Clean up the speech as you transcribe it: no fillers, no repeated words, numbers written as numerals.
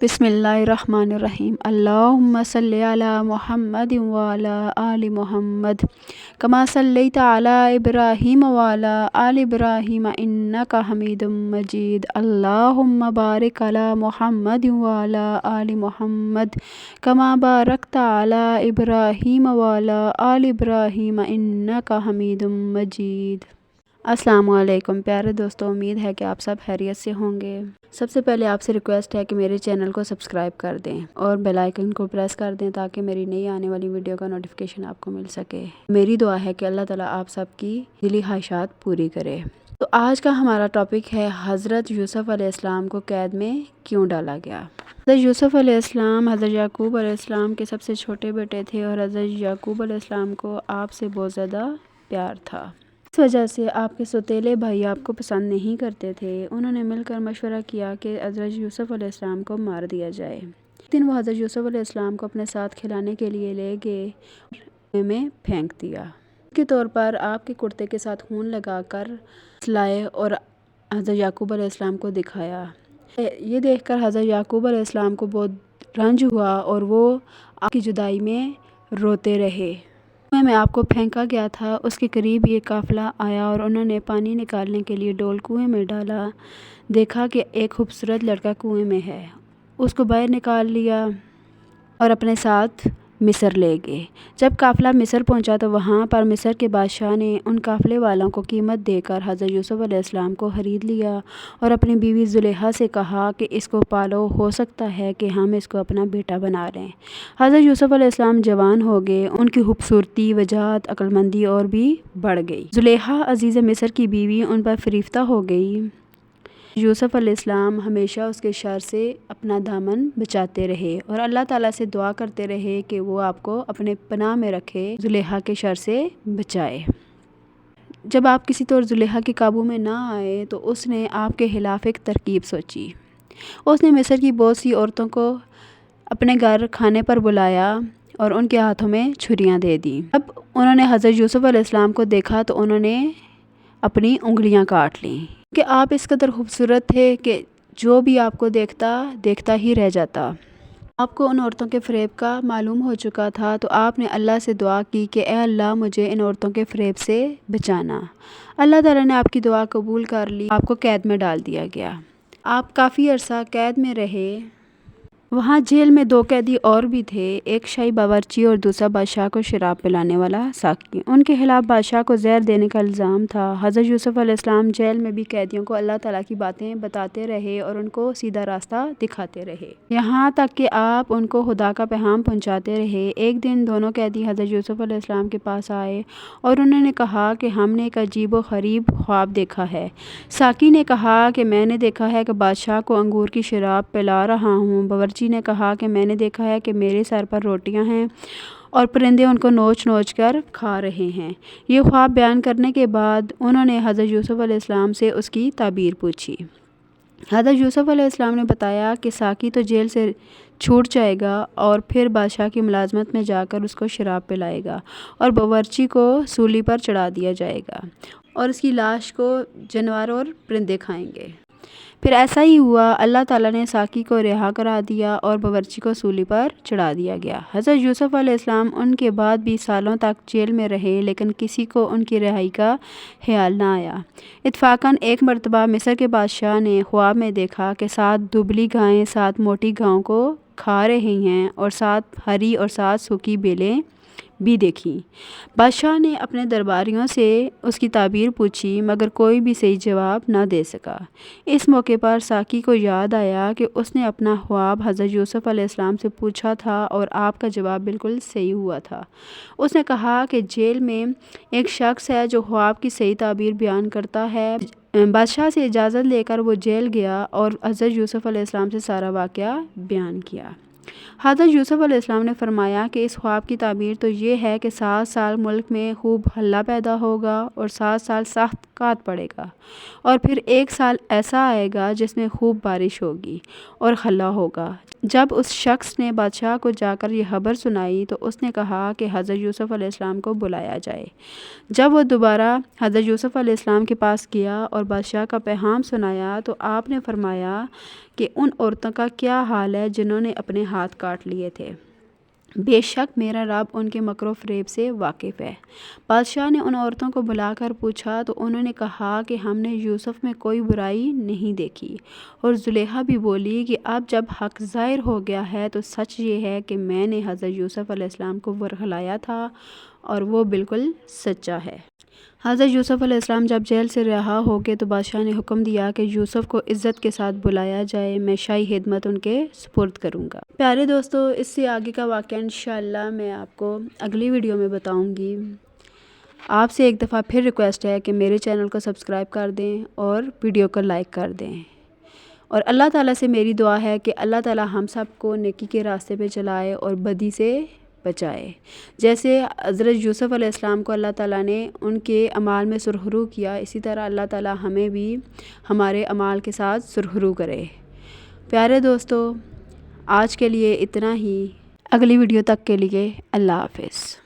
بسم اللہ الرحمن الرحیم اللہم صلی علی محمد وعلی آل محمد کما صلیت علی ابراہیم وعلی آل ابراہیم انک حمید مجید اللہم بارک علی محمد وعلی آل محمد کما بارکت علی ابراہیم وعلی آل ابراہیم انک حمید مجید۔ السلام علیکم پیارے دوستوں، امید ہے کہ آپ سب خیریت سے ہوں گے۔ سب سے پہلے آپ سے ریکویسٹ ہے کہ میرے چینل کو سبسکرائب کر دیں اور بیل آئیکن کو پریس کر دیں تاکہ میری نئی آنے والی ویڈیو کا نوٹیفیکیشن آپ کو مل سکے۔ میری دعا ہے کہ اللہ تعالیٰ آپ سب کی دلی خواہشات پوری کرے۔ تو آج کا ہمارا ٹاپک ہے حضرت یوسف علیہ السلام کو قید میں کیوں ڈالا گیا۔ حضرت یوسف علیہ السلام حضرت یعقوب علیہ السلام کے سب سے چھوٹے بیٹے تھے اور حضرت یعقوب علیہ السلام کو آپ سے بہت زیادہ پیار تھا۔ اس وجہ سے آپ کے سوتیلے بھائی آپ کو پسند نہیں کرتے تھے۔ انہوں نے مل کر مشورہ کیا کہ حضرت یوسف علیہ السلام کو مار دیا جائے۔ ایک دن وہ حضرت یوسف علیہ السلام کو اپنے ساتھ کھلانے کے لیے لے گئے اور میں پھینک دیا۔ کے طور پر آپ کے کرتے کے ساتھ خون لگا کر لائے اور حضرت یعقوب علیہ السلام کو دکھایا۔ یہ دیکھ کر حضرت یعقوب علیہ السلام کو بہت رنج ہوا اور وہ آپ کی جدائی میں روتے رہے۔ کنویں میں آپ کو پھینکا گیا تھا، اس کے قریب یہ قافلہ آیا اور انہوں نے پانی نکالنے کے لیے ڈول کنویں میں ڈالا۔ دیکھا کہ ایک خوبصورت لڑکا کنویں میں ہے، اس کو باہر نکال لیا اور اپنے ساتھ مصر لے گئے۔ جب قافلہ مصر پہنچا تو وہاں پر مصر کے بادشاہ نے ان قافلے والوں کو قیمت دے کر حضرت یوسف علیہ السلام کو خرید لیا اور اپنی بیوی زلیخا سے کہا کہ اس کو پالو، ہو سکتا ہے کہ ہم اس کو اپنا بیٹا بنا لیں۔ حضرت یوسف علیہ السلام جوان ہو گئے، ان کی خوبصورتی، وجاہت، عقل مندی اور بھی بڑھ گئی۔ زلیخا عزیز مصر کی بیوی ان پر فریفتہ ہو گئی۔ یوسف علیہ السلام ہمیشہ اس کے شر سے اپنا دامن بچاتے رہے اور اللہ تعالیٰ سے دعا کرتے رہے کہ وہ آپ کو اپنے پناہ میں رکھے، زلیخا کے شر سے بچائے۔ جب آپ کسی طور زلیخا کے قابو میں نہ آئے تو اس نے آپ کے خلاف ایک ترکیب سوچی۔ اس نے مصر کی بہت سی عورتوں کو اپنے گھر کھانے پر بلایا اور ان کے ہاتھوں میں چھریاں دے دیں۔ جب انہوں نے حضرت یوسف علیہ السلام کو دیکھا تو انہوں نے اپنی انگلیاں کاٹ لیں کہ آپ اس قدر خوبصورت تھے کہ جو بھی آپ کو دیکھتا ہی رہ جاتا۔ آپ کو ان عورتوں کے فریب کا معلوم ہو چکا تھا تو آپ نے اللہ سے دعا کی کہ اے اللہ مجھے ان عورتوں کے فریب سے بچانا۔ اللہ تعالیٰ نے آپ کی دعا قبول کر لی، آپ کو قید میں ڈال دیا گیا۔ آپ کافی عرصہ قید میں رہے۔ وہاں جیل میں 2 قیدی اور بھی تھے، ایک شاہی باورچی اور دوسرا بادشاہ کو شراب پلانے والا ساقی۔ ان کے خلاف بادشاہ کو زہر دینے کا الزام تھا۔ حضرت یوسف علیہ السلام جیل میں بھی قیدیوں کو اللہ تعالیٰ کی باتیں بتاتے رہے اور ان کو سیدھا راستہ دکھاتے رہے، یہاں تک کہ آپ ان کو خدا کا پیغام پہنچاتے رہے۔ ایک دن دونوں قیدی حضرت یوسف علیہ السلام کے پاس آئے اور انہوں نے کہا کہ ہم نے ایک عجیب و غریب خواب دیکھا ہے۔ ساقی نے کہا کہ میں نے دیکھا ہے کہ بادشاہ کو انگور کی شراب پلا رہا ہوں۔ باورچی نے کہا کہ میں نے دیکھا ہے کہ میرے سر پر روٹیاں ہیں اور پرندے ان کو نوچ نوچ کر کھا رہے ہیں۔ یہ خواب بیان کرنے کے بعد انہوں نے حضرت یوسف علیہ السلام سے اس کی تعبیر پوچھی۔ حضرت یوسف علیہ السلام نے بتایا کہ ساقی تو جیل سے چھوٹ جائے گا اور پھر بادشاہ کی ملازمت میں جا کر اس کو شراب پلائے گا اور باورچی کو سولی پر چڑھا دیا جائے گا اور اس کی لاش کو جانور اور پرندے کھائیں گے۔ پھر ایسا ہی ہوا، اللہ تعالیٰ نے ساقی کو رہا کرا دیا اور باورچی کو سولی پر چڑھا دیا گیا۔ حضرت یوسف علیہ السلام ان کے بعد بھی سالوں تک جیل میں رہے لیکن کسی کو ان کی رہائی کا خیال نہ آیا۔ اتفاقاً ایک مرتبہ مصر کے بادشاہ نے خواب میں دیکھا کہ 7 دبلی گائیں 7 موٹی گاؤں کو کھا رہی ہیں اور 7 ہری اور 7 سوکھی بیلیں بھی دیکھیں۔ بادشاہ نے اپنے درباریوں سے اس کی تعبیر پوچھی مگر کوئی بھی صحیح جواب نہ دے سکا۔ اس موقع پر ساقی کو یاد آیا کہ اس نے اپنا خواب حضرت یوسف علیہ السلام سے پوچھا تھا اور آپ کا جواب بالکل صحیح ہوا تھا۔ اس نے کہا کہ جیل میں ایک شخص ہے جو خواب کی صحیح تعبیر بیان کرتا ہے۔ بادشاہ سے اجازت لے کر وہ جیل گیا اور حضرت یوسف علیہ السلام سے سارا واقعہ بیان کیا۔ حضرت یوسف علیہ السلام نے فرمایا کہ اس خواب کی تعبیر تو یہ ہے کہ 7 سال ملک میں خوب ہلہ پیدا ہوگا اور 7 سال سخت قحط پڑے گا اور پھر 1 سال ایسا آئے گا جس میں خوب بارش ہوگی اور خلا ہوگا۔ جب اس شخص نے بادشاہ کو جا کر یہ خبر سنائی تو اس نے کہا کہ حضرت یوسف علیہ السلام کو بلایا جائے۔ جب وہ دوبارہ حضرت یوسف علیہ السلام کے پاس گیا اور بادشاہ کا پیغام سنایا تو آپ نے فرمایا کہ ان عورتوں کا کیا حال ہے جنہوں نے اپنے ہاتھ کاٹ لیے تھے۔ بے شک میرا رب ان کے مکر و فریب سے واقف ہے۔ بادشاہ نے ان عورتوں کو بلا کر پوچھا تو انہوں نے کہا کہ ہم نے یوسف میں کوئی برائی نہیں دیکھی۔ اور زلیخا بھی بولی کہ اب جب حق ظاہر ہو گیا ہے تو سچ یہ ہے کہ میں نے حضرت یوسف علیہ السلام کو ورغلایا تھا اور وہ بالکل سچا ہے۔ حضرت یوسف علیہ السلام جب جیل سے رہا ہو گئے تو بادشاہ نے حکم دیا کہ یوسف کو عزت کے ساتھ بلایا جائے، میں شاہی خدمت ان کے سپرد کروں گا۔ پیارے دوستو، اس سے آگے کا واقعہ انشاءاللہ میں آپ کو اگلی ویڈیو میں بتاؤں گی۔ آپ سے ایک دفعہ پھر ریکویسٹ ہے کہ میرے چینل کو سبسکرائب کر دیں اور ویڈیو کو لائک کر دیں، اور اللہ تعالیٰ سے میری دعا ہے کہ اللہ تعالیٰ ہم سب کو نیکی کے راستے پہ چلائے اور بدی سے بچائے۔ جیسے حضرت یوسف علیہ السلام کو اللہ تعالیٰ نے ان کے اعمال میں سرخرو کیا، اسی طرح اللہ تعالیٰ ہمیں بھی ہمارے اعمال کے ساتھ سرخرو کرے۔ پیارے دوستو، آج کے لیے اتنا ہی۔ اگلی ویڈیو تک کے لیے اللہ حافظ۔